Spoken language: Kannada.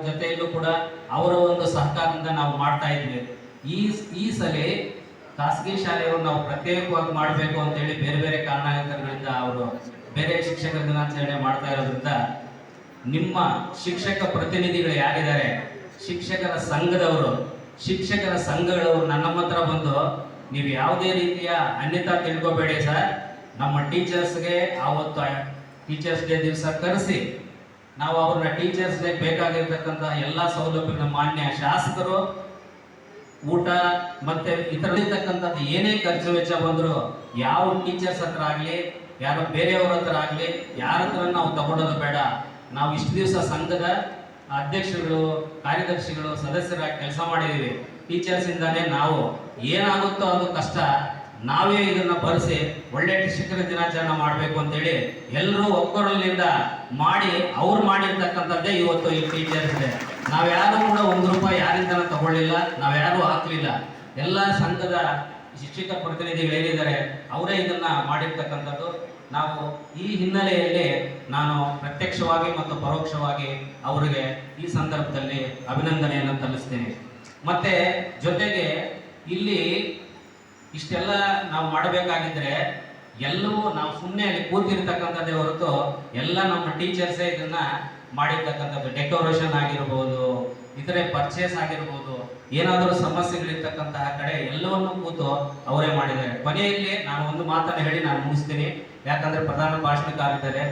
ಜೊತೆಯಲ್ಲೂ ಕೂಡ ಅವರ ಒಂದು ಸಹಕಾರದಿಂದ ನಾವು ಮಾಡ್ತಾ ಇದ್ವಿ. ಈ ಸಲ ಖಾಸಗಿ ಶಾಲೆಯವರು ನಾವು ಪ್ರತ್ಯೇಕವಾಗಿ ಮಾಡಬೇಕು ಅಂತೇಳಿ ಬೇರೆ ಬೇರೆ ಕಾರಣಗಳಿಂದ ಅವರು ಬೇರೆ ಶಿಕ್ಷಕರ ದಿನಾಚರಣೆ ಮಾಡ್ತಾ ಇರೋದ್ರಿಂದ ನಿಮ್ಮ ಶಿಕ್ಷಕ ಪ್ರತಿನಿಧಿಗಳು ಯಾರಿದ್ದಾರೆ, ಶಿಕ್ಷಕರ ಸಂಘಗಳವರು ನನ್ನ ಹತ್ರ ಬಂದು ನೀವು ಯಾವುದೇ ರೀತಿಯ ಅನ್ಯತಾ ತಿಳ್ಕೊಬೇಡಿ ಸರ್, ನಮ್ಮ ಟೀಚರ್ಸ್ಗೆ ಆವತ್ತು ಟೀಚರ್ಸ್ ಡೇ ದಿವಸ ಕರೆಸಿ ನಾವು ಅವ್ರನ್ನ ಟೀಚರ್ಸ್ ಡೇ ಬೇಕಾಗಿರ್ತಕ್ಕಂಥ ಎಲ್ಲ ಸೌಲಭ್ಯಗಳ ಮಾನ್ಯ ಶಾಸಕರು ಊಟ ಮತ್ತೆ ಇತರತಕ್ಕಂಥದ್ದು ಏನೇ ಖರ್ಚು ವೆಚ್ಚ ಬಂದರೂ ಯಾವ ಟೀಚರ್ಸ್ ಹತ್ರ ಆಗಲಿ ಯಾರೋ ಬೇರೆಯವ್ರ ಹತ್ರ ಆಗಲಿ ಯಾರ ಹತ್ರ ನಾವು ತಗೊಳ್ಳೋದು ಬೇಡ. ನಾವು ಇಷ್ಟು ದಿವಸ ಸಂಘದ ಅಧ್ಯಕ್ಷರುಗಳು, ಕಾರ್ಯದರ್ಶಿಗಳು, ಸದಸ್ಯರಾಗಿ ಕೆಲಸ ಮಾಡಿದ್ದೀವಿ. ಟೀಚರ್ಸ್ ಇಂದಾನೆ ನಾವು ಏನಾಗುತ್ತೋ ಅದು ಕಷ್ಟ ನಾವೇ ಇದನ್ನ ಭರಿಸಿ ಒಳ್ಳೆ ಶಿಕ್ಷಕರ ದಿನಾಚರಣೆ ಮಾಡಬೇಕು ಅಂತೇಳಿ ಎಲ್ಲರೂ ಒಕ್ಕೊರಲಿನಿಂದ ಮಾಡಿ ಅವ್ರು ಮಾಡಿರ್ತಕ್ಕಂಥದ್ದೇ ಇವತ್ತು ಈ ಟೀಚರ್ಸ್ ಡೇ. ನಾವ್ಯಾರು ಕೂಡ ₹1 ಯಾರಿಂದ ತಗೊಳ್ಳಿಲ್ಲ, ನಾವ್ಯಾರು ಹಾಕಲಿಲ್ಲ. ಎಲ್ಲ ಸಂಘದ ಶಿಕ್ಷಕ ಪ್ರತಿನಿಧಿಗಳು ಏನಿದ್ದಾರೆ ಅವರೇ ಇದನ್ನ ಮಾಡಿರ್ತಕ್ಕಂಥದ್ದು. ನಾವು ಈ ಹಿನ್ನೆಲೆಯಲ್ಲಿ ನಾನು ಪ್ರತ್ಯಕ್ಷವಾಗಿ ಮತ್ತು ಪರೋಕ್ಷವಾಗಿ ಅವರಿಗೆ ಈ ಸಂದರ್ಭದಲ್ಲಿ ಅಭಿನಂದನೆಯನ್ನು ಸಲ್ಲಿಸ್ತೀನಿ. ಮತ್ತೆ ಜೊತೆಗೆ ಇಲ್ಲಿ ಇಷ್ಟೆಲ್ಲ ನಾವು ಮಾಡಬೇಕಾಗಿದ್ರೆ ಎಲ್ಲವೂ ನಾವು ಸುಮ್ಮನೆ ಅಲ್ಲಿ ಕೂತಿರ್ತಕ್ಕಂಥದ್ದೇ ಹೊರತು ಎಲ್ಲ ನಮ್ಮ ಟೀಚರ್ಸೇ ಇದನ್ನ ಮಾಡಿರ್ತಕ್ಕಂಥದ್ದು. ಡೆಕೋರೇಷನ್ ಆಗಿರ್ಬೋದು, ಇತರೆ ಪರ್ಚೇಸ್ ಆಗಿರ್ಬೋದು, ಏನಾದರೂ ಸಮಸ್ಯೆಗಳಿರ್ತಕ್ಕಂತಹ ಕಡೆ ಎಲ್ಲವನ್ನೂ ಕೂತು ಅವರೇ ಮಾಡಿದ್ದಾರೆ. ಕೊನೆಯಲ್ಲಿ ನಾನು ಒಂದು ಮಾತನ್ನು ಹೇಳಿ ನಾನು ಮುಗಿಸ್ತೀನಿ, ಯಾಕಂದ್ರೆ ಪ್ರಧಾನ ಭಾಷಣಕಾರಿದ್ದಾರೆ.